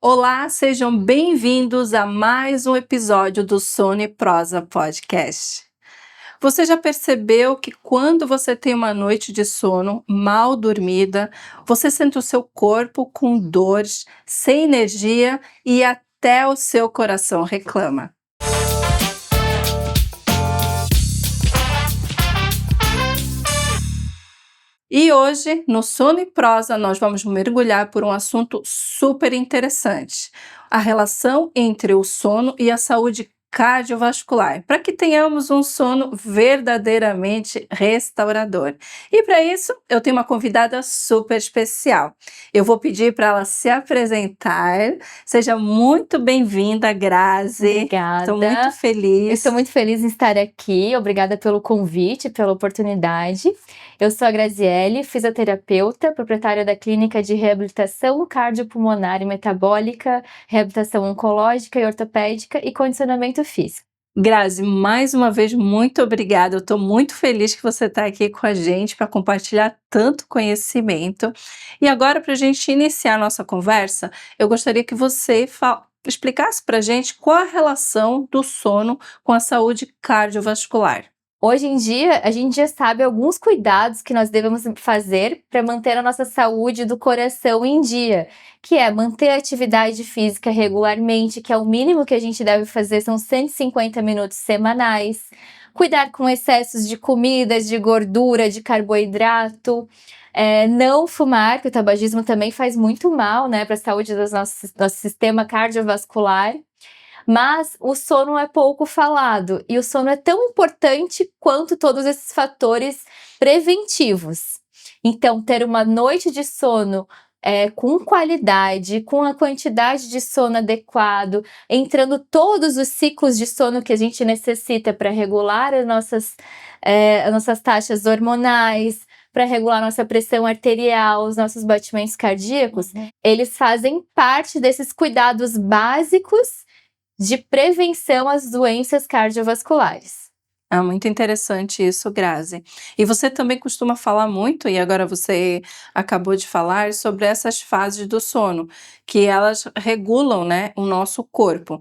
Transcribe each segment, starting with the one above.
Olá, sejam bem-vindos a mais um episódio do Sono e Prosa Podcast. Você já percebeu que quando você tem uma noite de sono mal dormida, você sente o seu corpo com dores, sem energia e até o seu coração reclama? E hoje, no Sono e Prosa, nós vamos mergulhar por um assunto super interessante: a relação entre o sono e a saúde cardiovascular, para que tenhamos um sono verdadeiramente restaurador. E para isso, eu tenho uma convidada super especial. Eu vou pedir para ela se apresentar. Seja muito bem-vinda, Grazi. Estou muito Obrigada. Eu feliz. estou muito feliz em estar aqui. Obrigada pelo convite, pela oportunidade. Eu sou a Graziele, fisioterapeuta, proprietária da clínica de reabilitação cardiopulmonar e metabólica, reabilitação oncológica e ortopédica e condicionamento físico. Grazi, mais uma vez, muito obrigada. Eu estou muito feliz que você está aqui com a gente para compartilhar tanto conhecimento. E agora, para a gente iniciar a nossa conversa, eu gostaria que você explicasse para a gente qual a relação do sono com a saúde cardiovascular. Hoje em dia, a gente já sabe alguns cuidados que nós devemos fazer para manter a nossa saúde do coração em dia, que é manter a atividade física regularmente, que é o mínimo que a gente deve fazer, são 150 minutos semanais. Cuidar com excessos de comidas, de gordura, de carboidrato. Não fumar, que o tabagismo também faz muito mal, né, para a saúde do nosso sistema cardiovascular. Mas o sono é pouco falado e o sono é tão importante quanto todos esses fatores preventivos. Então, ter uma noite de sono com qualidade, com a quantidade de sono adequado, entrando todos os ciclos de sono que a gente necessita para regular as nossas taxas hormonais, para regular nossa pressão arterial, os nossos batimentos cardíacos, eles fazem parte desses cuidados básicos de prevenção às doenças cardiovasculares. Ah, muito interessante isso, Grazi. E você também costuma falar muito, e agora você acabou de falar, sobre essas fases do sono, que elas regulam, né, o nosso corpo.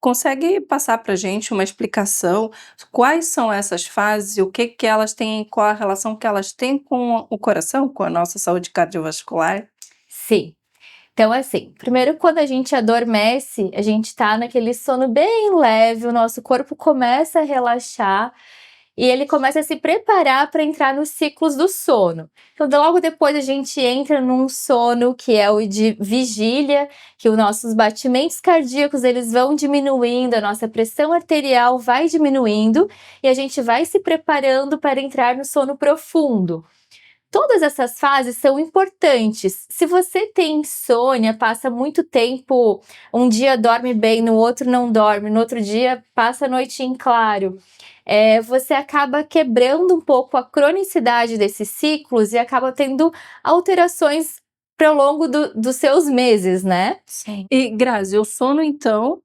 Consegue passar para a gente uma explicação? Quais são essas fases e o que que elas têm, qual a relação que elas têm com o coração, com a nossa saúde cardiovascular? Sim. Então, assim, primeiro quando a gente adormece, a gente tá naquele sono bem leve, o nosso corpo começa a relaxar e ele começa a se preparar para entrar nos ciclos do sono. Então, logo depois a gente entra num sono que é o de vigília, que os nossos batimentos cardíacos eles vão diminuindo, a nossa pressão arterial vai diminuindo e a gente vai se preparando para entrar no sono profundo. Todas essas fases são importantes. Se você tem insônia, passa muito tempo, um dia dorme bem, no outro não dorme, no outro dia passa a noite em claro, você acaba quebrando um pouco a cronicidade desses ciclos e acaba tendo alterações ao longo dos seus meses, né? Sim. E Grazi, o sono então,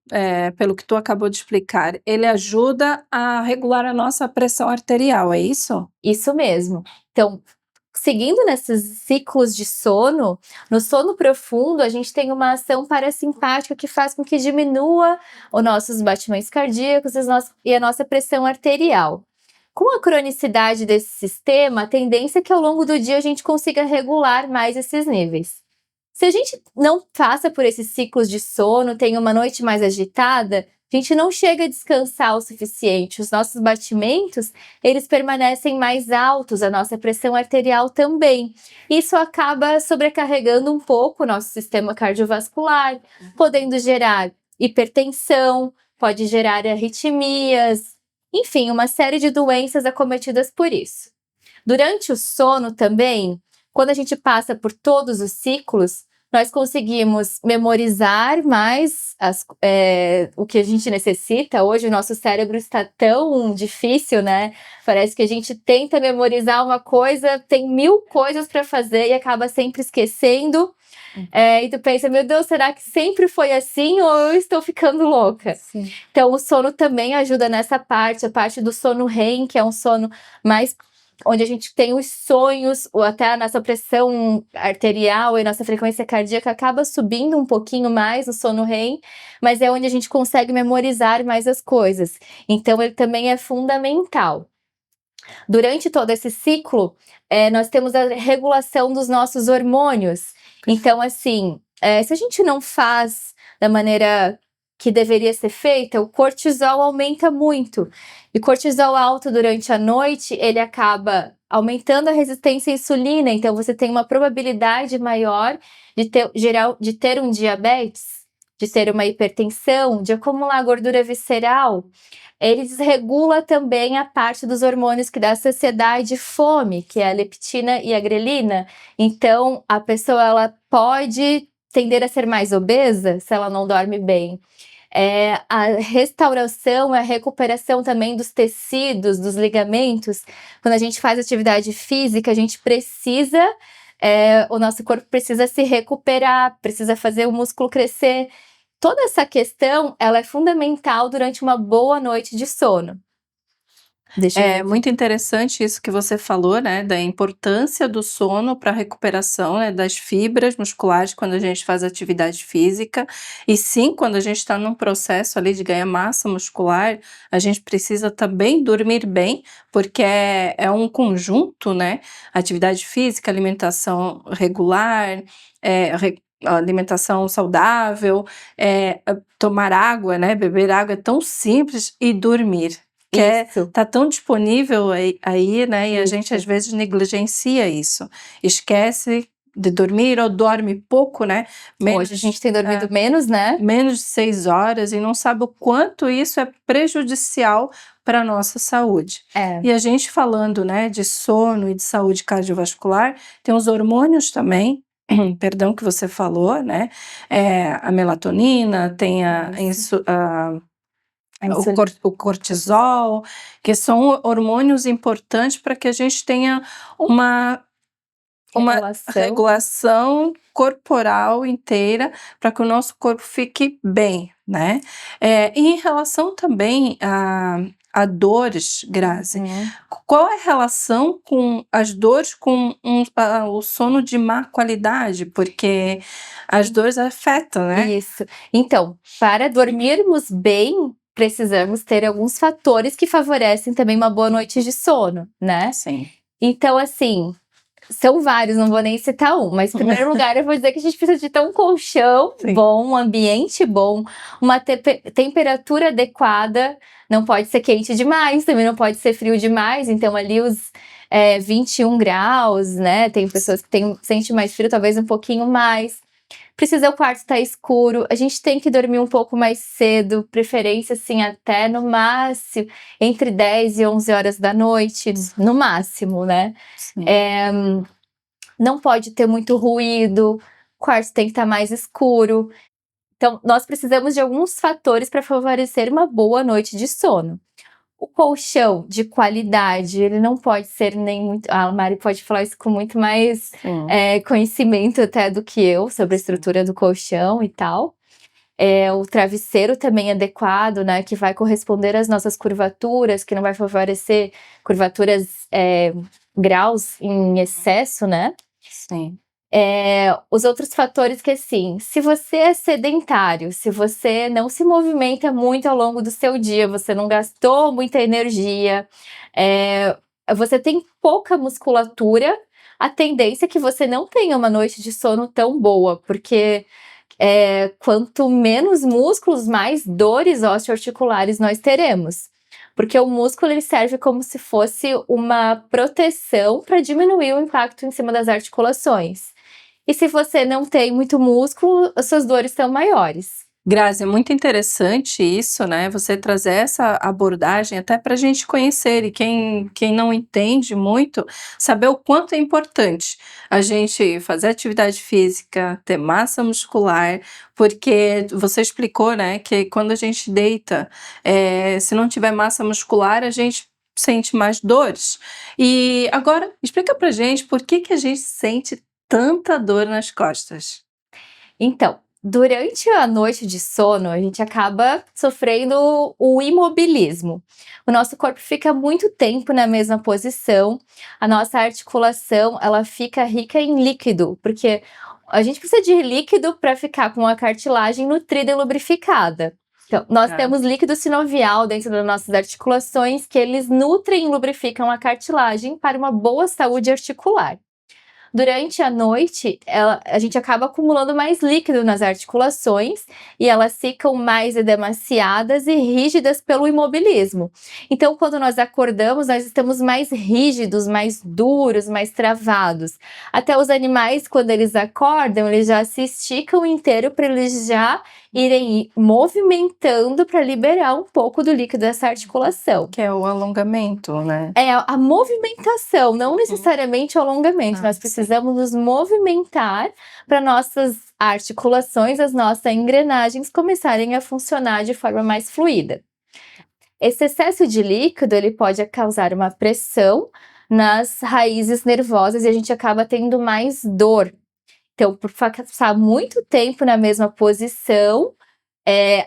pelo que tu acabou de explicar, ele ajuda a regular a nossa pressão arterial, é isso? Isso mesmo. Então, seguindo nesses ciclos de sono, no sono profundo, a gente tem uma ação parasimpática que faz com que diminua os nossos batimentos cardíacos e a nossa pressão arterial. Com a cronicidade desse sistema, a tendência é que ao longo do dia a gente consiga regular mais esses níveis. Se a gente não passa por esses ciclos de sono, tem uma noite mais agitada, a gente não chega a descansar o suficiente. Os nossos batimentos, eles permanecem mais altos, a nossa pressão arterial também. Isso acaba sobrecarregando um pouco o nosso sistema cardiovascular, podendo gerar hipertensão, pode gerar arritmias, enfim, uma série de doenças acometidas por isso. Durante o sono também, quando a gente passa por todos os ciclos, nós conseguimos memorizar mais o que a gente necessita. Hoje o nosso cérebro está tão difícil, né? Parece que a gente tenta memorizar uma coisa, tem 1000 coisas para fazer e acaba sempre esquecendo. E tu pensa, meu Deus, será que sempre foi assim ou eu estou ficando louca? Então o sono também ajuda nessa parte, a parte do sono REM, que é um sono mais onde a gente tem os sonhos, ou até a nossa pressão arterial e nossa frequência cardíaca acaba subindo um pouquinho mais no sono REM, mas é onde a gente consegue memorizar mais as coisas. Então ele também é fundamental. Durante todo esse ciclo, nós temos a regulação dos nossos hormônios. Então, assim, se a gente não faz da maneira que deveria ser feita, o cortisol aumenta muito. E cortisol alto durante a noite, ele acaba aumentando a resistência à insulina. Então, você tem uma probabilidade maior de ter um diabetes, de ter uma hipertensão, de acumular gordura visceral. Ele desregula também a parte dos hormônios que dá saciedade e fome, que é a leptina e a grelina. Então, a pessoa ela pode tender a ser mais obesa se ela não dorme bem. A restauração, a recuperação também dos tecidos, dos ligamentos. Quando a gente faz atividade física, a gente precisa, o nosso corpo precisa se recuperar, precisa fazer o músculo crescer. Toda essa questão, ela é fundamental durante uma boa noite de sono. É muito interessante isso que você falou, né, da importância do sono para a recuperação, né, das fibras musculares quando a gente faz atividade física. E sim, quando a gente está num processo ali de ganhar massa muscular, a gente precisa também dormir bem, porque é um conjunto, né, atividade física, alimentação regular, alimentação saudável, tomar água, né, beber água é tão simples, e dormir. Isso. Tá tão disponível aí, né, e a gente Isso. às vezes negligencia isso, esquece de dormir ou dorme pouco, né, Hoje a gente tem dormido menos, né? menos de 6 horas, e não sabe o quanto isso é prejudicial para a nossa saúde. E a gente falando, né, de sono e de saúde cardiovascular, tem os hormônios também, perdão, que você falou, né, a melatonina, tem o cortisol, que são hormônios importantes para que a gente tenha uma regulação corporal inteira, para que o nosso corpo fique bem, né. E em relação também a dores, Grazi, qual é a relação com as dores com o sono de má qualidade? Porque as dores afetam, né? Isso. Então, para dormirmos bem, precisamos ter alguns fatores que favorecem também uma boa noite de sono, né? Sim. Então, assim, são vários, não vou nem citar um, mas em primeiro lugar eu vou dizer que a gente precisa de ter um colchão bom, um ambiente bom, uma temperatura adequada, não pode ser quente demais, também não pode ser frio demais, então ali os 21 graus, né? Tem pessoas que sentem mais frio, talvez um pouquinho mais. Precisa o quarto estar escuro, a gente tem que dormir um pouco mais cedo, preferência assim até no máximo entre 10 e 11 horas da noite, no máximo, né? Não pode ter muito ruído, o quarto tem que estar mais escuro. Então, nós precisamos de alguns fatores para favorecer uma boa noite de sono. O colchão de qualidade, ele não pode ser nem muito... A Mari pode falar isso com muito mais conhecimento até do que eu, sobre a estrutura do colchão e tal. O travesseiro também adequado, né, que vai corresponder às nossas curvaturas, que não vai favorecer curvaturas, graus em excesso, né? Sim. Os outros fatores que, assim, se você é sedentário, se você não se movimenta muito ao longo do seu dia, você não gastou muita energia, você tem pouca musculatura, a tendência é que você não tenha uma noite de sono tão boa, porque quanto menos músculos, mais dores osteoarticulares nós teremos. Porque o músculo ele serve como se fosse uma proteção para diminuir o impacto em cima das articulações. E se você não tem muito músculo, as suas dores são maiores. Grazi, é muito interessante isso, né, você trazer essa abordagem até para a gente conhecer, e quem não entende muito, saber o quanto é importante a gente fazer atividade física, ter massa muscular, porque você explicou, né, que quando a gente deita, se não tiver massa muscular, a gente sente mais dores. E agora, explica pra gente por que a gente sente tanta dor nas costas. Então, durante a noite de sono, a gente acaba sofrendo o imobilismo. O nosso corpo fica muito tempo na mesma posição, a nossa articulação, ela fica rica em líquido, porque a gente precisa de líquido para ficar com a cartilagem nutrida e lubrificada. Então, nós Tá. temos líquido sinovial dentro das nossas articulações, que eles nutrem e lubrificam a cartilagem para uma boa saúde articular. Durante a noite, a gente acaba acumulando mais líquido nas articulações e elas ficam mais edemaciadas e rígidas pelo imobilismo. Então, quando nós acordamos, nós estamos mais rígidos, mais duros, mais travados. Até os animais, quando eles acordam, eles já se esticam inteiro para eles já irem movimentando para liberar um pouco do líquido dessa articulação. Que é o alongamento, né? É a movimentação, não necessariamente o alongamento. Nós precisamos nos movimentar para nossas articulações, as nossas engrenagens começarem a funcionar de forma mais fluida. Esse excesso de líquido, ele pode causar uma pressão nas raízes nervosas e a gente acaba tendo mais dor. Então, por passar muito tempo na mesma posição,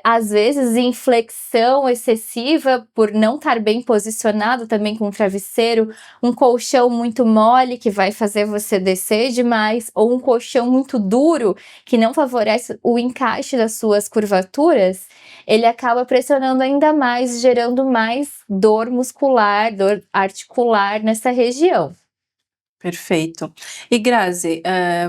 às vezes em flexão excessiva, por não estar bem posicionado também com o travesseiro, um colchão muito mole que vai fazer você descer demais, ou um colchão muito duro que não favorece o encaixe das suas curvaturas, ele acaba pressionando ainda mais, gerando mais dor muscular, dor articular nessa região. Perfeito. E Grazi,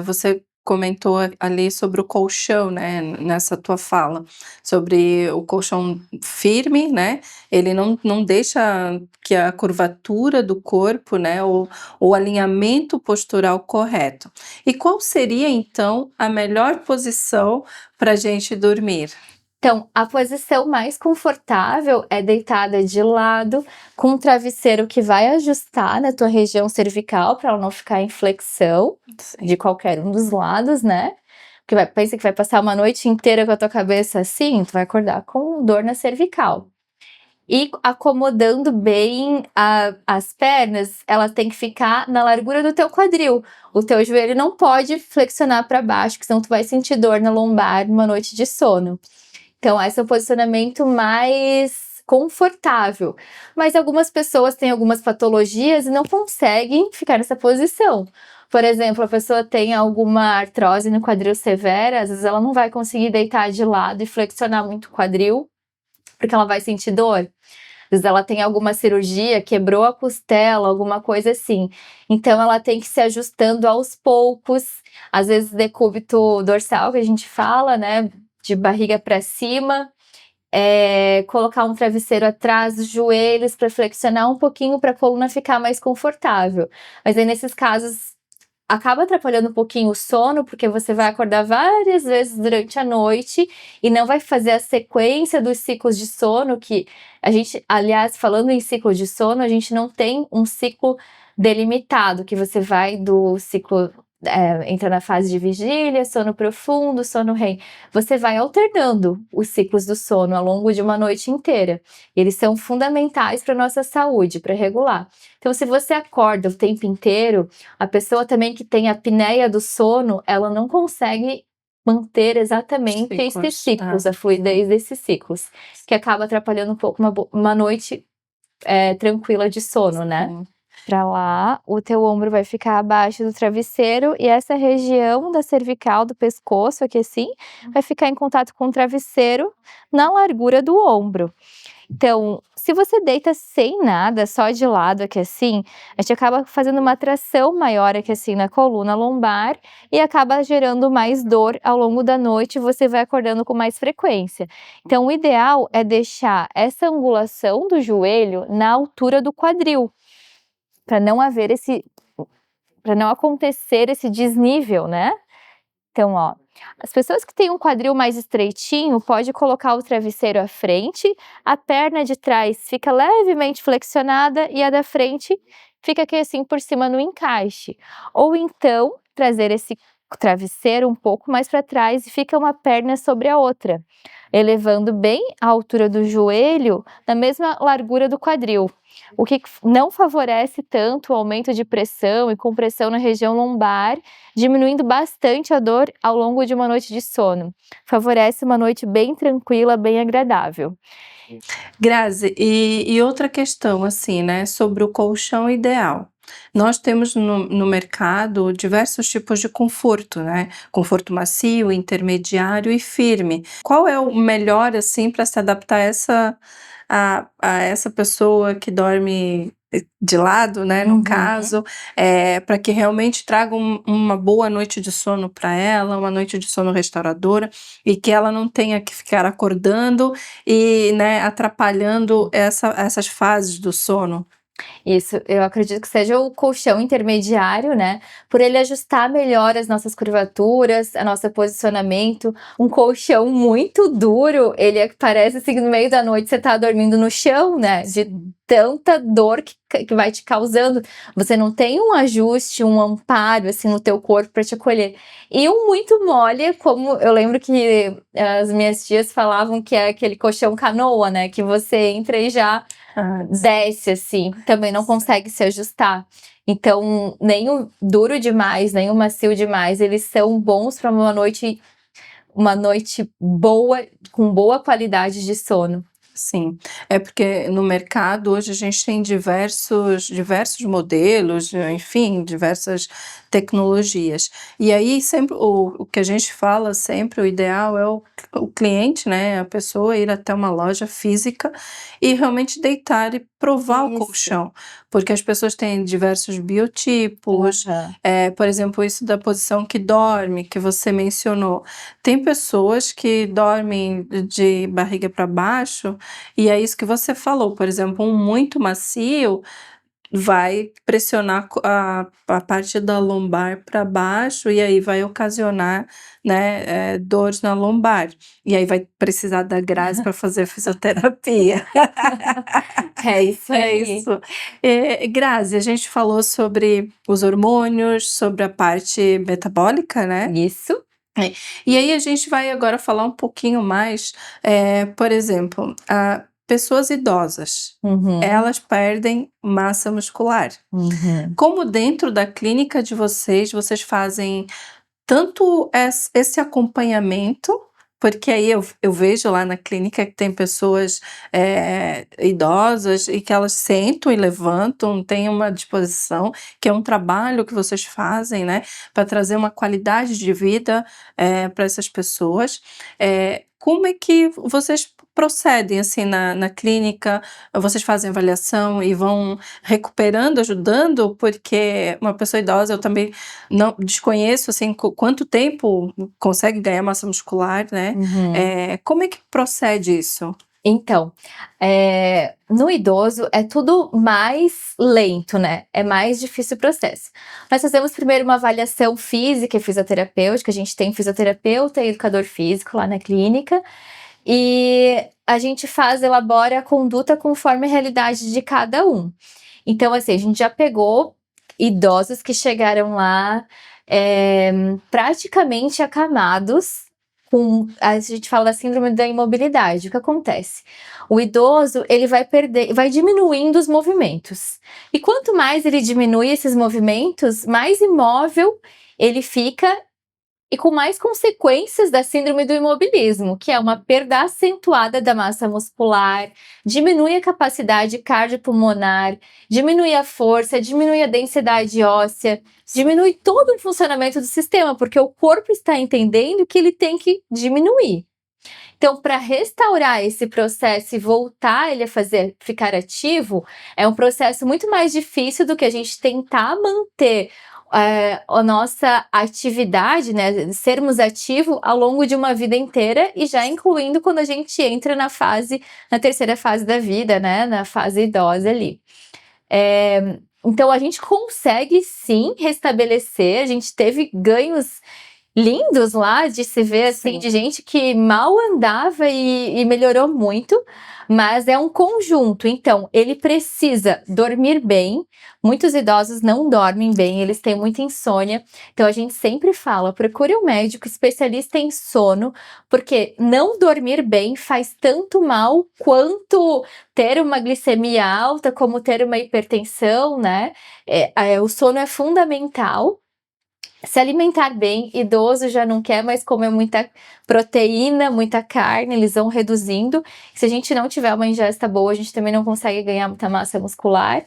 você comentou ali sobre o colchão, né, nessa tua fala, sobre o colchão firme, né, ele não deixa que a curvatura do corpo, né, o alinhamento postural correto. E qual seria então a melhor posição para gente dormir? Então, a posição mais confortável é deitada de lado, com um travesseiro que vai ajustar na tua região cervical para ela não ficar em flexão de qualquer um dos lados, né? Porque pensa que vai passar uma noite inteira com a tua cabeça assim, tu vai acordar com dor na cervical. E acomodando bem as pernas, ela tem que ficar na largura do teu quadril. O teu joelho não pode flexionar para baixo, que senão tu vai sentir dor na lombar numa noite de sono. Então, esse é o posicionamento mais confortável. Mas algumas pessoas têm algumas patologias e não conseguem ficar nessa posição. Por exemplo, a pessoa tem alguma artrose no quadril severa, às vezes ela não vai conseguir deitar de lado e flexionar muito o quadril, porque ela vai sentir dor. Às vezes ela tem alguma cirurgia, quebrou a costela, alguma coisa assim. Então ela tem que se ajustando aos poucos. Às vezes decúbito dorsal, que a gente fala, né? De barriga para cima, colocar um travesseiro atrás dos joelhos para flexionar um pouquinho para a coluna ficar mais confortável. Mas aí nesses casos acaba atrapalhando um pouquinho o sono, porque você vai acordar várias vezes durante a noite e não vai fazer a sequência dos ciclos de sono, que a gente, aliás, falando em ciclo de sono, a gente não tem um ciclo delimitado, que você vai do ciclo entra na fase de vigília, sono profundo, sono REM. Você vai alternando os ciclos do sono ao longo de uma noite inteira. Eles são fundamentais para a nossa saúde, para regular. Então, se você acorda o tempo inteiro, a pessoa também que tem a apneia do sono, ela não consegue manter exatamente esses ciclos, a fluidez desses ciclos, que acaba atrapalhando um pouco uma noite tranquila de sono, né? Para lá, o teu ombro vai ficar abaixo do travesseiro e essa região da cervical, do pescoço, aqui assim, vai ficar em contato com o travesseiro na largura do ombro. Então, se você deita sem nada, só de lado aqui assim, a gente acaba fazendo uma tração maior aqui assim na coluna lombar e acaba gerando mais dor ao longo da noite e você vai acordando com mais frequência. Então, o ideal é deixar essa angulação do joelho na altura do quadril, para não acontecer esse desnível, né? Então, ó, as pessoas que têm um quadril mais estreitinho, pode colocar o travesseiro à frente, a perna de trás fica levemente flexionada e a da frente fica aqui assim por cima no encaixe. Ou então, trazer esse travesseiro um pouco mais para trás e fica uma perna sobre a outra, elevando bem a altura do joelho na mesma largura do quadril, o que não favorece tanto o aumento de pressão e compressão na região lombar, diminuindo bastante a dor ao longo de uma noite de sono. Favorece uma noite bem tranquila, bem agradável. Grazi, e outra questão, assim, né, sobre o colchão ideal. Nós temos no mercado diversos tipos de conforto, né? Conforto macio, intermediário e firme. Qual é o melhor, assim, para se adaptar a essa pessoa que dorme de lado, né, no Uhum. caso, para que realmente traga uma boa noite de sono para ela, uma noite de sono restauradora, e que ela não tenha que ficar acordando e, né, atrapalhando essas fases do sono? Isso, eu acredito que seja o colchão intermediário, né, por ele ajustar melhor as nossas curvaturas, a nosso posicionamento. Um colchão muito duro, ele parece, assim, no meio da noite você tá dormindo no chão, né, de tanta dor que vai te causando. Você não tem um ajuste, um amparo, assim, no teu corpo para te acolher. E um muito mole, como eu lembro que as minhas tias falavam que é aquele colchão canoa, né, que você entra e já desce, assim, também não consegue se ajustar. Então, nem o duro demais, nem o macio demais, eles são bons para uma noite boa, com boa qualidade de sono. Sim, é porque no mercado hoje a gente tem diversos modelos, enfim, diversas tecnologias. E aí sempre o que a gente fala sempre, o ideal é o cliente, né, a pessoa ir até uma loja física e realmente deitar e provar o Isso. colchão, porque as pessoas têm diversos biotipos, Aham. por exemplo, isso da posição que dorme, que você mencionou. Tem pessoas que dormem de barriga para baixo e é isso que você falou, por exemplo, um muito macio vai pressionar a parte da lombar para baixo e aí vai ocasionar, né, dores na lombar. E aí vai precisar da Grazi para fazer fisioterapia. É isso É aí. isso. Grazi, a gente falou sobre os hormônios, sobre a parte metabólica, né? Isso. E aí a gente vai agora falar um pouquinho mais, por exemplo, pessoas idosas, Uhum. elas perdem massa muscular. Uhum. Como dentro da clínica de vocês fazem tanto esse acompanhamento, porque aí eu vejo lá na clínica que tem pessoas, idosas e que elas sentam e levantam, têm uma disposição, que é um trabalho que vocês fazem, né, para trazer uma qualidade de vida, para essas pessoas. Como é que vocês procedem, assim, na clínica? Vocês fazem avaliação e vão recuperando, ajudando? Porque uma pessoa idosa eu também não desconheço, assim, quanto tempo consegue ganhar massa muscular, né. Uhum. Como é que procede isso? Então, no idoso é tudo mais lento, né, é mais difícil o processo. Nós fazemos primeiro uma avaliação física e fisioterapêutica, a gente tem fisioterapeuta e educador físico lá na clínica, e a gente elabora a conduta conforme a realidade de cada um. Então, assim, a gente já pegou idosos que chegaram lá, praticamente acamados, a gente fala da síndrome da imobilidade. O que acontece? O idoso, ele vai diminuindo os movimentos. E quanto mais ele diminui esses movimentos, mais imóvel ele fica e com mais consequências da síndrome do imobilismo, que é uma perda acentuada da massa muscular, diminui a capacidade cardiopulmonar, diminui a força, diminui a densidade óssea, diminui todo o funcionamento do sistema, porque o corpo está entendendo que ele tem que diminuir. Então, para restaurar esse processo e voltar ele ficar ativo, é um processo muito mais difícil do que a gente tentar manter a nossa atividade, né, sermos ativos ao longo de uma vida inteira e já incluindo quando a gente entra na terceira fase da vida, né, na fase idosa ali. Então a gente consegue sim restabelecer, a gente teve ganhos lindos lá de se ver, assim, Sim. de gente que mal andava e melhorou muito, mas é um conjunto. Então, ele precisa dormir bem. Muitos idosos não dormem bem, eles têm muita insônia. Então, a gente sempre fala: procure um médico especialista em sono, porque não dormir bem faz tanto mal quanto ter uma glicemia alta, como ter uma hipertensão, né? O sono é fundamental. Se alimentar bem, idoso já não quer mais comer muita proteína, muita carne, eles vão reduzindo. Se a gente não tiver uma ingesta boa, a gente também não consegue ganhar muita massa muscular.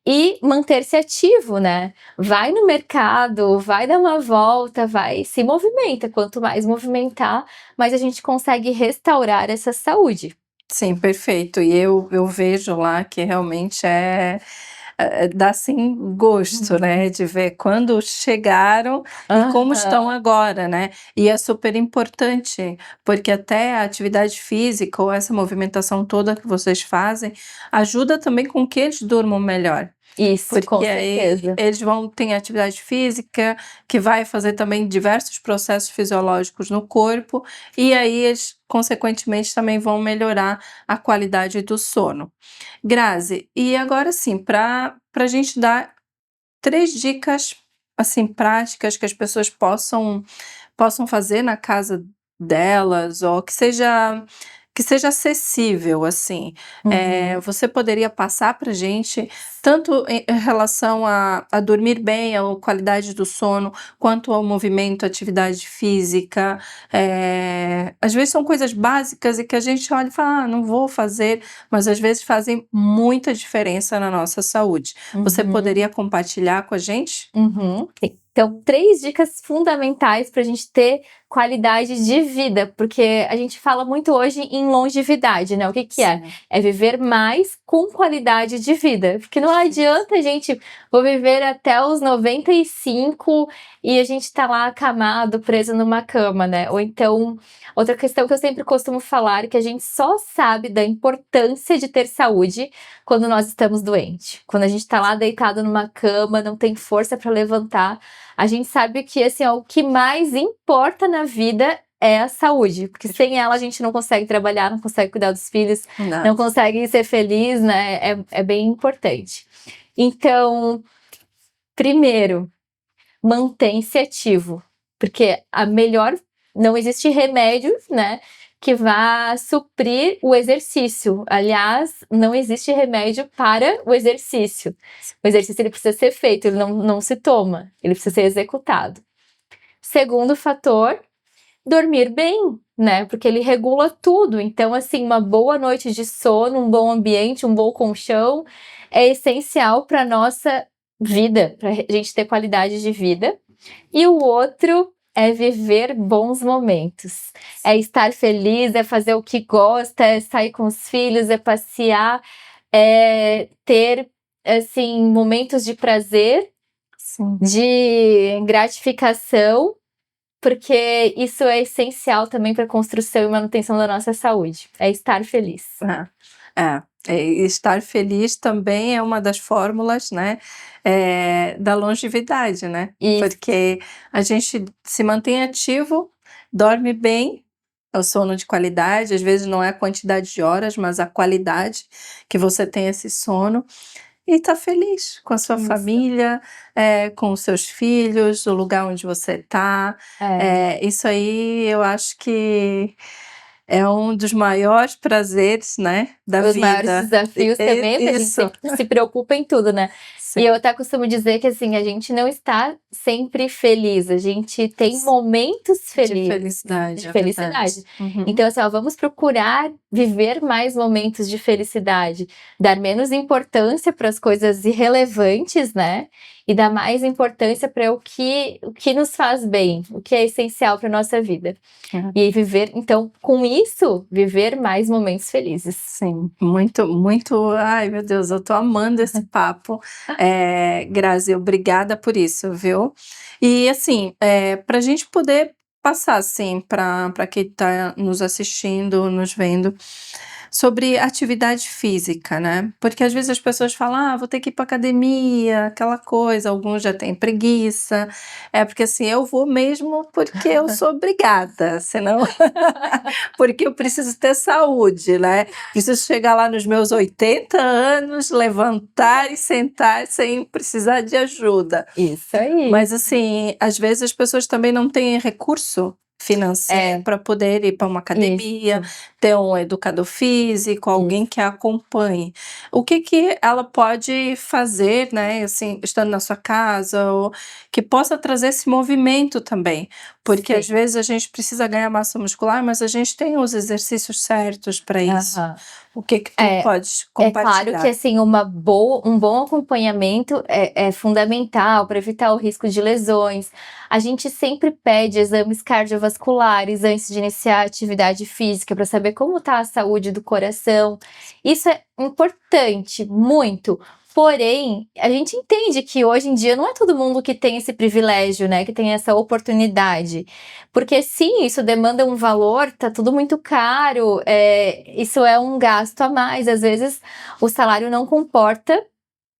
E manter-se ativo, né? Vai no mercado, vai dar uma volta, vai, se movimenta. Quanto mais movimentar, mais a gente consegue restaurar essa saúde. Sim, perfeito. E eu vejo lá que realmente dá assim gosto, né, de ver quando chegaram e como estão Aham. agora, né. E é super importante, porque até a atividade física ou essa movimentação toda que vocês fazem, ajuda também com que eles durmam melhor. Isso, com Porque aí certeza. eles vão ter atividade física, que vai fazer também diversos processos fisiológicos no corpo, e aí eles consequentemente também vão melhorar a qualidade do sono. Grazi, e agora sim, para a gente dar 3 dicas, assim, práticas que as pessoas possam fazer na casa delas ou que seja acessível, assim. Uhum. Você poderia passar pra gente, tanto em relação a dormir bem, a qualidade do sono, quanto ao movimento, atividade física. Às vezes são coisas básicas e que a gente olha e fala: "Ah, não vou fazer", mas às vezes fazem muita diferença na nossa saúde. Você Uhum. poderia compartilhar com a gente? Uhum. Sim. Então, 3 dicas fundamentais para a gente ter qualidade de vida, porque a gente fala muito hoje em longevidade, né? O que que é? Sim, É viver mais com qualidade de vida. Porque não perfeito. adianta a gente vou viver até os 95 e a gente tá lá acamado, preso numa cama, né? Ou então, outra questão que eu sempre costumo falar é que a gente só sabe da importância de ter saúde quando nós estamos doentes. Quando a gente está lá deitado numa cama, não tem força para levantar, a gente sabe que assim, ó, o que mais importa na vida é a saúde, porque sem ela a gente não consegue trabalhar, não consegue cuidar dos filhos, Não. não consegue ser feliz, né? É bem importante. Então, primeiro, mantém-se ativo, porque a melhor não existe remédio, né, que vá suprir o exercício. Aliás, não existe remédio para o exercício. O exercício ele precisa ser feito, ele não se toma, ele precisa ser executado. Segundo fator, dormir bem, né? Porque ele regula tudo. Então, assim, uma boa noite de sono, um bom ambiente, um bom colchão é essencial para nossa vida, para a gente ter qualidade de vida. E o outro é viver bons momentos. É estar feliz, é fazer o que gosta, é sair com os filhos, é passear, é ter assim momentos de prazer, Sim. de gratificação, porque isso é essencial também para a construção e manutenção da nossa saúde. É estar feliz. E estar feliz também é uma das fórmulas, né, da longevidade, né, Isso. porque a gente se mantém ativo, dorme bem, é o sono de qualidade, às vezes não é a quantidade de horas, mas a qualidade que você tem esse sono, e tá feliz com a sua Isso. família, com os seus filhos, o lugar onde você tá. É. Isso aí eu acho que é um dos maiores prazeres, né, da Os maiores vida. desafios também, porque a gente Isso, sempre se preocupa em tudo, né. E eu sim, até costumo dizer que, assim, a gente não está sempre feliz, a gente tem s momentos de felizes, felicidade, de é verdade. felicidade. Uhum. Então, assim, ó, vamos procurar viver mais momentos de felicidade, dar menos importância para as coisas irrelevantes, né, e dar mais importância para o que nos faz bem, o que é essencial para nossa vida. É, E viver então, com isso, viver mais momentos felizes. sim, muito, muito, ai meu Deus, eu tô amando esse papo. Grazi, obrigada por isso, viu. E assim, pra gente poder passar, assim, pra quem tá nos assistindo, nos vendo, sobre atividade física, né, porque às vezes as pessoas falam: "Ah, vou ter que ir para academia", aquela coisa, alguns já têm preguiça, porque assim, eu vou mesmo porque eu sou obrigada, senão porque eu preciso ter saúde, né, preciso chegar lá nos meus 80 anos, levantar e sentar sem precisar de ajuda. Isso aí. Mas assim, às vezes as pessoas também não têm recurso financeiro É, para poder ir para uma academia, isso, ter um educador físico, alguém isso. que a acompanhe. O que que ela pode fazer, né, assim, estando na sua casa, ou que possa trazer esse movimento também? Porque às Sim. vezes a gente precisa ganhar massa muscular, mas a gente tem os exercícios certos para isso. Aham. O que que tu É, podes é claro que, compartilhar? assim, um bom acompanhamento é fundamental para evitar o risco de lesões. A gente sempre pede exames cardiovasculares antes de iniciar a atividade física para saber como está a saúde do coração. Isso é importante, muito. Porém, a gente entende que hoje em dia não é todo mundo que tem esse privilégio, né, que tem essa oportunidade. Porque sim, isso demanda um valor, tá tudo muito caro, isso é um gasto a mais, às vezes o salário não comporta.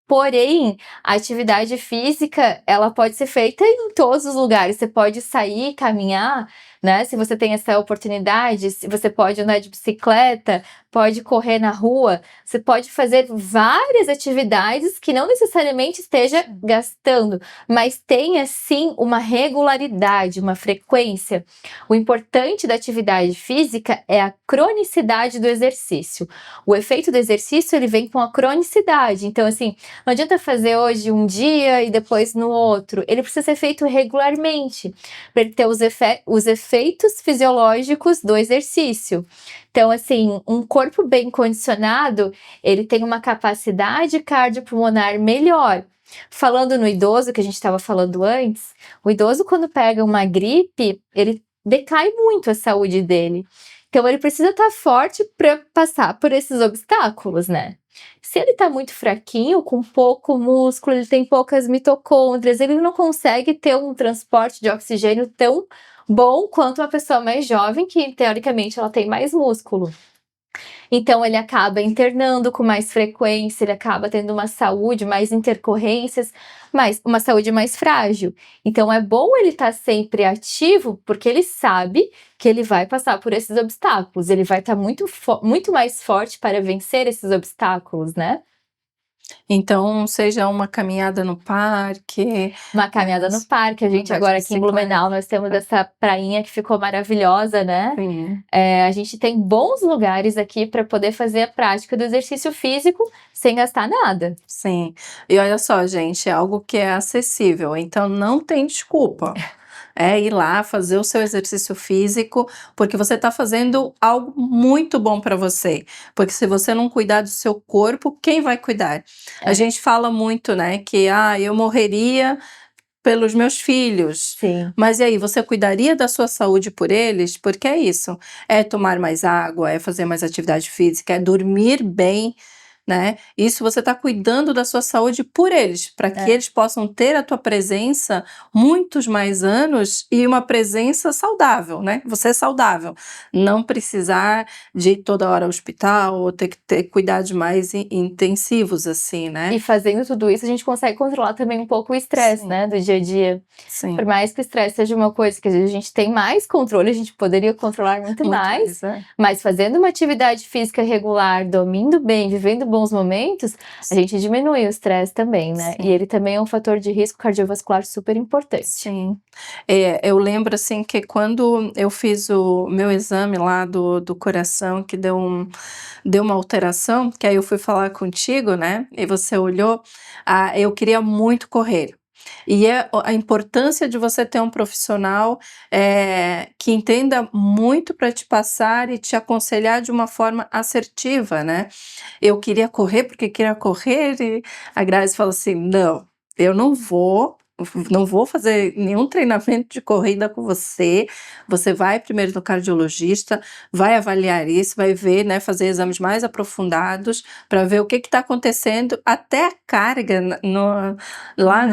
Porém, a atividade física, ela pode ser feita em todos os lugares. Você pode sair, caminhar, né? Se você tem essa oportunidade, se você pode andar de bicicleta, pode correr na rua, você pode fazer várias atividades que não necessariamente esteja gastando, mas tenha sim uma regularidade, uma frequência. O importante da atividade física é a cronicidade do exercício. O efeito do exercício, ele vem com a cronicidade. Então, assim, não adianta fazer hoje um dia e depois no outro. Ele precisa ser feito regularmente para ele ter os efeitos fisiológicos do exercício. Então, assim, um corpo bem condicionado, ele tem uma capacidade cardiopulmonar melhor. Falando no idoso, que a gente estava falando antes, o idoso, quando pega uma gripe, ele decai muito a saúde dele. Então, ele precisa estar forte para passar por esses obstáculos, né? Se ele está muito fraquinho, com pouco músculo, ele tem poucas mitocôndrias, ele não consegue ter um transporte de oxigênio tão bom quanto uma pessoa mais jovem, que teoricamente ela tem mais músculo. Então ele acaba internando com mais frequência, ele acaba tendo uma saúde, mais intercorrências, mas uma saúde mais frágil. Então é bom ele estar sempre ativo, porque ele sabe que ele vai passar por esses obstáculos, ele vai estar muito mais forte para vencer esses obstáculos, né? Então, seja uma caminhada no parque, Uma caminhada no parque, a gente andar de agora aqui em bicicleta. Blumenau, nós temos essa prainha que ficou maravilhosa, né? Sim, A gente tem bons lugares aqui para poder fazer a prática do exercício físico sem gastar nada. sim. E olha só, gente, é algo que é acessível, então não tem desculpa. É ir lá fazer o seu exercício físico, porque você está fazendo algo muito bom para você. Porque se você não cuidar do seu corpo, quem vai cuidar? A É, gente fala muito, né, que eu morreria pelos meus filhos. sim. Mas e aí, você cuidaria da sua saúde por eles? Porque é isso, é tomar mais água, é fazer mais atividade física, é dormir bem, né. Isso você está cuidando da sua saúde por eles, para que É. eles possam ter a tua presença muitos mais anos e uma presença saudável, né. Você é saudável, não precisar de ir toda hora ao hospital ou ter que ter cuidados mais intensivos, assim, né. E fazendo tudo isso, a gente consegue controlar também um pouco o estresse, Sim, né, do dia a dia. Por sim. mais que o estresse seja uma coisa que às vezes a gente tem mais controle, a gente poderia controlar muito Muito mais, mais, é. mas fazendo uma atividade física regular, dormindo bem, vivendo bons momentos, a gente diminui o estresse também, né? E Sim, ele também é um fator de risco cardiovascular super importante. sim. Eu lembro, assim, que quando eu fiz o meu exame lá do coração, que deu uma alteração, que aí eu fui falar contigo, né, e você olhou, eu queria muito correr. E a importância de você ter um profissional, que entenda muito para te passar e te aconselhar de uma forma assertiva, né. Eu queria correr, porque queria correr e a Grazi falou assim: "Não, eu não vou, não vou fazer nenhum treinamento de corrida com você, você vai primeiro no cardiologista, vai avaliar isso, vai ver, né, fazer exames mais aprofundados para ver o que está acontecendo, até a carga lá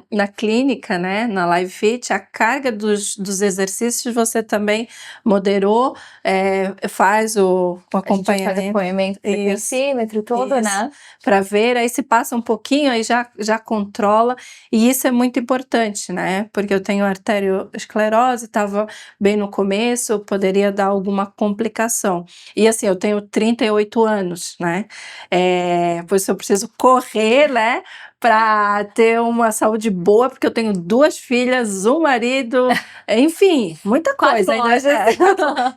na clínica, né, na Live Fit, a carga dos exercícios você também moderou, faz o A gente faz acompanhamento. acompanhamento do frequencímetro todo, né? Para ver, aí se passa um pouquinho, aí já controla, e isso é muito importante, né? Porque eu tenho arteriosclerose, estava bem no começo, poderia dar alguma complicação. E assim, eu tenho 38 anos, né? Por isso eu preciso correr, né? Para ter uma saúde boa, porque eu tenho 2 filhas, um marido, enfim, muita coisa.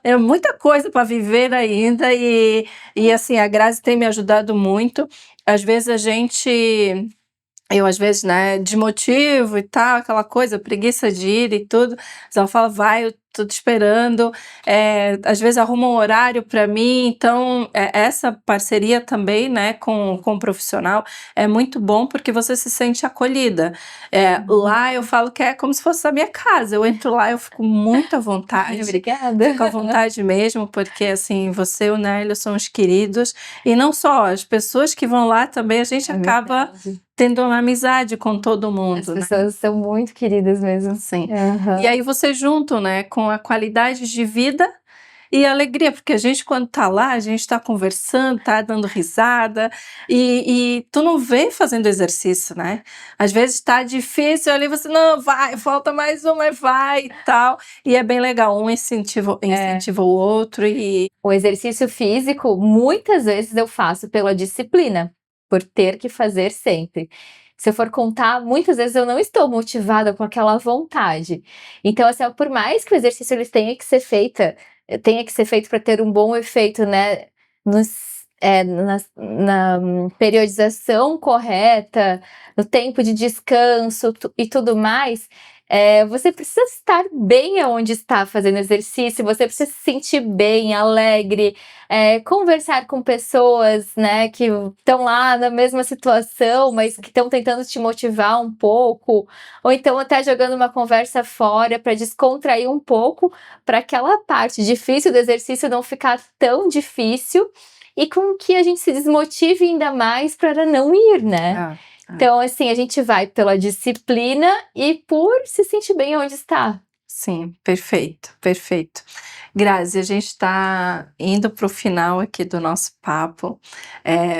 É muita coisa para viver ainda, e assim, a Grazi tem me ajudado muito. Às vezes eu às vezes, né, desmotivo e tal, aquela coisa, preguiça de ir e tudo, mas ela fala: "Vai, eu tô te esperando", às vezes arruma um horário para mim, então, essa parceria também, né, com o profissional é muito bom, porque você se sente acolhida. Lá eu falo que é como se fosse a minha casa, eu entro lá, eu fico muito à vontade. Obrigada. Fico à vontade mesmo, porque assim, você e o Nélio são os queridos, e não só, as pessoas que vão lá também, a gente acaba Verdade. tendo uma amizade com todo As mundo, né? pessoas são muito queridas mesmo. Sim. Aham. E aí você junto, né, com a qualidade de vida e a alegria, porque a gente quando tá lá, a gente tá conversando, tá dando risada, e tu não vem fazendo exercício, né? Às vezes tá difícil ali, você: "Não, vai, falta mais uma, mas vai", e tal, e é bem legal, um incentiva o outro, e O exercício físico, muitas vezes eu faço pela disciplina, por ter que fazer sempre. Se eu for contar, muitas vezes eu não estou motivada com aquela vontade. Então, assim, ó, por mais que o exercício ele tenha que ser feito para ter um bom efeito, né, na periodização correta, no tempo de descanso e tudo mais, você precisa estar bem aonde está fazendo exercício, você precisa se sentir bem, alegre, conversar com pessoas, né, que estão lá na mesma situação, mas que estão tentando te motivar um pouco, ou então até jogando uma conversa fora para descontrair um pouco, para aquela parte difícil do exercício não ficar tão difícil e com que a gente se desmotive ainda mais para não ir, né? Então, assim, a gente vai pela disciplina e por se sentir bem onde está. Sim, perfeito, perfeito. Grazi, a gente está indo para o final aqui do nosso papo.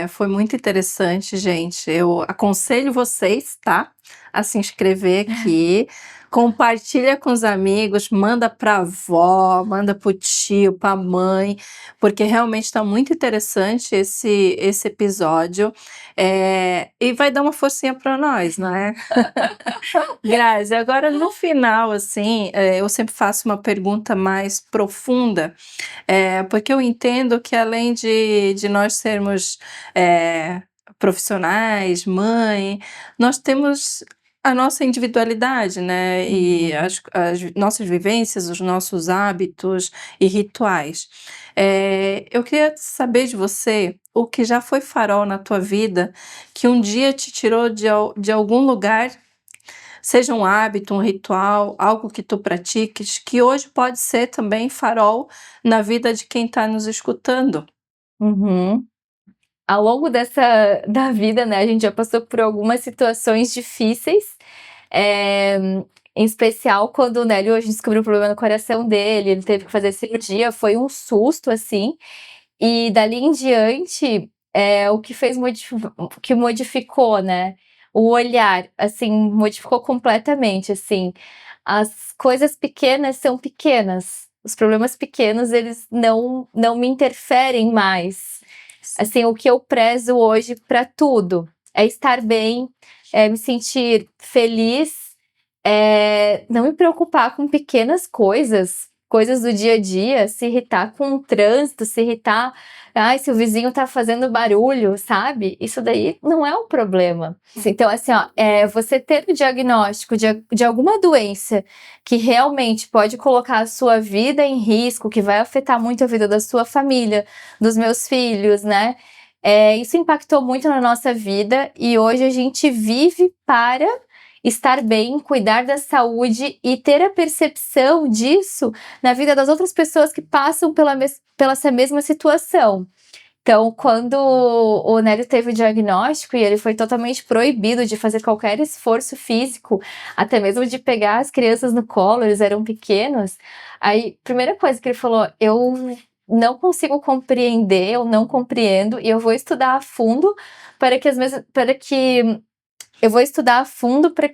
Foi muito interessante, gente. Eu aconselho vocês, tá, a se inscrever aqui. Compartilha com os amigos, manda para a avó, manda para o tio, para a mãe, porque realmente está muito interessante esse episódio. E vai dar uma forcinha para nós, não é? Grazi, agora no final, assim, eu sempre faço uma pergunta mais profunda, porque eu entendo que além de nós sermos profissionais, mãe, nós temos a nossa individualidade, né? E as nossas vivências, os nossos hábitos e rituais. Eu queria saber de você o que já foi farol na tua vida, que um dia te tirou de algum lugar. Seja um hábito, um ritual, algo que tu pratiques, que hoje pode ser também farol na vida de quem está nos escutando. Uhum. Ao longo da vida, né, a gente já passou por algumas situações difíceis, em especial quando o Nélio, a gente descobriu um problema no coração dele, ele teve que fazer cirurgia, foi um susto, assim, e dali em diante, o que modificou, né, o olhar, assim, modificou completamente, assim. As coisas pequenas são pequenas, os problemas pequenos eles não me interferem mais. Assim, o que eu prezo hoje para tudo é estar bem, é me sentir feliz, não me preocupar com pequenas coisas do dia a dia, se irritar com o trânsito, se irritar, ai, se o vizinho tá fazendo barulho, sabe? Isso daí não é um problema. Então, assim, ó, você ter o diagnóstico de alguma doença que realmente pode colocar a sua vida em risco, que vai afetar muito a vida da sua família, dos meus filhos, né? Isso impactou muito na nossa vida e hoje a gente vive para estar bem, cuidar da saúde e ter a percepção disso na vida das outras pessoas que passam pela essa mesma situação. Então, quando o Nélio teve o diagnóstico e ele foi totalmente proibido de fazer qualquer esforço físico, até mesmo de pegar as crianças no colo, eles eram pequenos. Aí, primeira coisa que ele falou, eu não consigo compreender, eu não compreendo, e eu vou estudar a fundo para que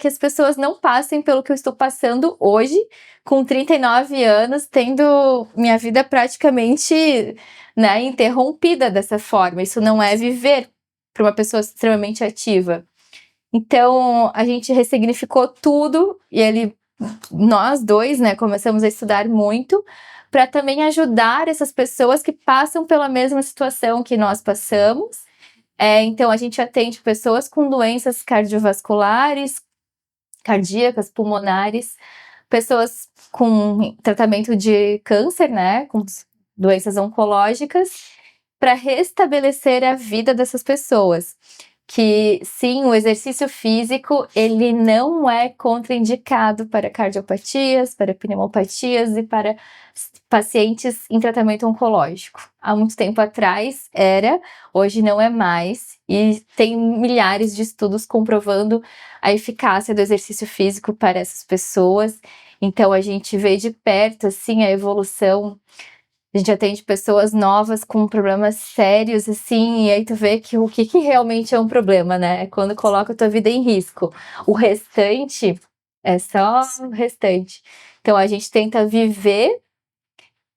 as pessoas não passem pelo que eu estou passando hoje, com 39 anos, tendo minha vida praticamente, né, interrompida dessa forma. Isso não é viver para uma pessoa extremamente ativa. Então, a gente ressignificou tudo e nós dois, né, começamos a estudar muito para também ajudar essas pessoas que passam pela mesma situação que nós passamos. Então, a gente atende pessoas com doenças cardiovasculares, cardíacas, pulmonares, pessoas com tratamento de câncer, né, com doenças oncológicas, para restabelecer a vida dessas pessoas. Que sim, o exercício físico, ele não é contraindicado para cardiopatias, para pneumopatias e para pacientes em tratamento oncológico. Há muito tempo atrás era, hoje não é mais, e tem milhares de estudos comprovando a eficácia do exercício físico para essas pessoas. Então a gente vê de perto assim a evolução. A gente atende pessoas novas com problemas sérios, assim, e aí tu vê que o que realmente é um problema, né? É quando coloca a tua vida em risco. O restante é só o restante. Então a gente tenta viver,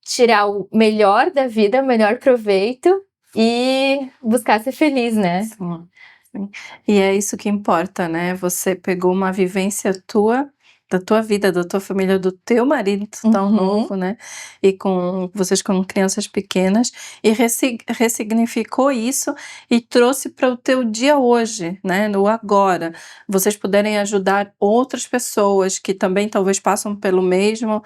tirar o melhor da vida, o melhor proveito e buscar ser feliz, né? Sim, sim. E é isso que importa, né? Você pegou uma vivência tua, da tua vida, da tua família, do teu marido tão novo, né? E com vocês com crianças pequenas, e ressignificou isso e trouxe para o teu dia hoje, né? No agora. Vocês puderem ajudar outras pessoas que também talvez passam pelo mesmo,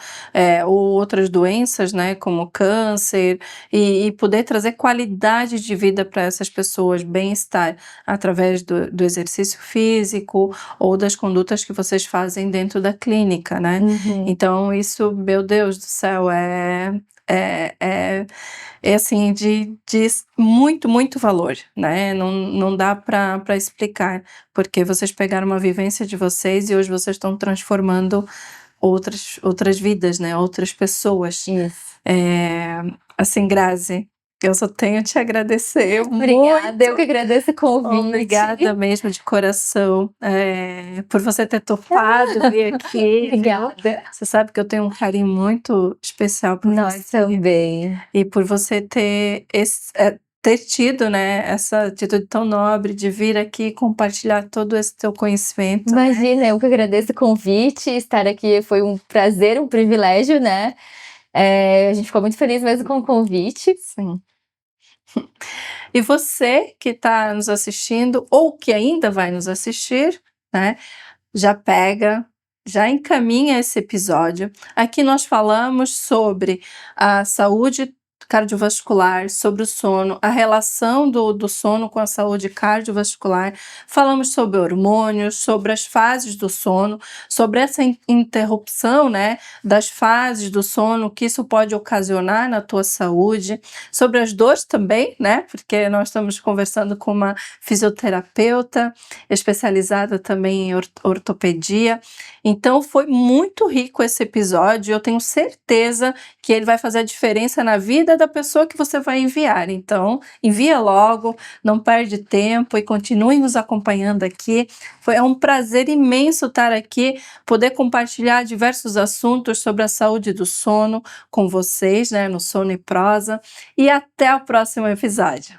ou outras doenças, né? Como câncer, e poder trazer qualidade de vida para essas pessoas, bem-estar, através do exercício físico ou das condutas que vocês fazem dentro da clínica, né? Então isso, meu Deus do céu, é assim, de muito, muito valor, né? Não dá para explicar, porque vocês pegaram uma vivência de vocês e hoje vocês estão transformando outras vidas, né? Outras pessoas. Isso. Assim, Grazi, eu só tenho a te agradecer Obrigada, muito. eu que agradeço o convite. Obrigada mesmo, de coração, por você ter topado vir aqui. Obrigada. Você sabe que eu tenho um carinho muito especial por Nós você. também. E por você ter tido, né, essa atitude tão nobre de vir aqui compartilhar todo esse teu conhecimento. Imagina, eu que agradeço o convite, estar aqui foi um prazer, um privilégio, né? A gente ficou muito feliz mesmo com o convite. Sim. E você que está nos assistindo ou que ainda vai nos assistir, né, já encaminha esse episódio. Aqui nós falamos sobre a saúde cardiovascular, sobre o sono, a relação do sono com a saúde cardiovascular. Falamos sobre hormônios, sobre as fases do sono, sobre essa interrupção, né, das fases do sono, que isso pode ocasionar na tua saúde, sobre as dores também, né, porque nós estamos conversando com uma fisioterapeuta especializada também em ortopedia. Então foi muito rico esse episódio, eu tenho certeza que ele vai fazer a diferença na vida da pessoa que você vai enviar. Então, envia logo, não perde tempo e continue nos acompanhando aqui. Foi um prazer imenso estar aqui, poder compartilhar diversos assuntos sobre a saúde do sono com vocês, né, no Sono e Prosa. E até o próximo episódio.